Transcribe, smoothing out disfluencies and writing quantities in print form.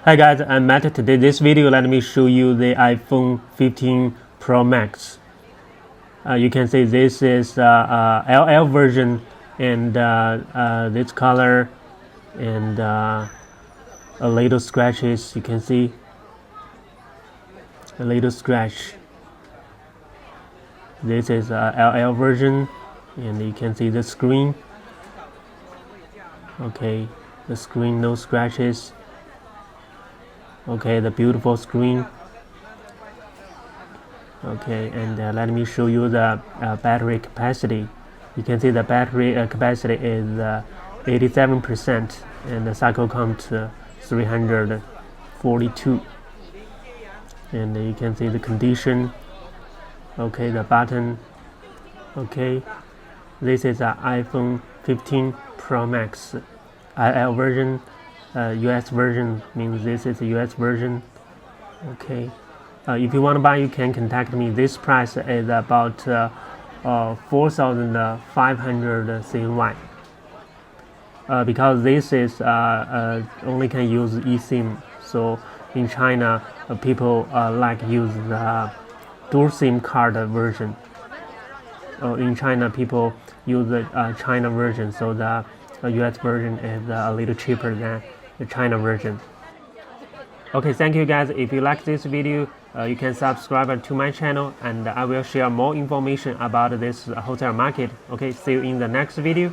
Hi guys, I'm Matt. Today this video let me show you the iPhone 15 Pro Max. You can see this is LL version and this color and a little scratches. You can see a little scratch. This is LL version and you can see the screen. Okay, the screen, no scratches. Okay, the beautiful screen. Okay, and let me show you the battery capacity. You can see the battery capacity is 87% and the cycle count 342. And you can see the condition. Okay, the button. Okay, this is an iPhone 15 Pro Max IL version. US version means this is a US version. Okay, if you want to buy, you can contact me. This price is about 4,500 CNY. Because this is only can use eSIM. So in China, people like use the dual SIM card version. In China, people use the China version. So the US version is a little cheaper than the China version. Okay, thank you guys. If you like this video, you can subscribe to my channel and I will share more information about this wholesale market. Okay, see you in the next video.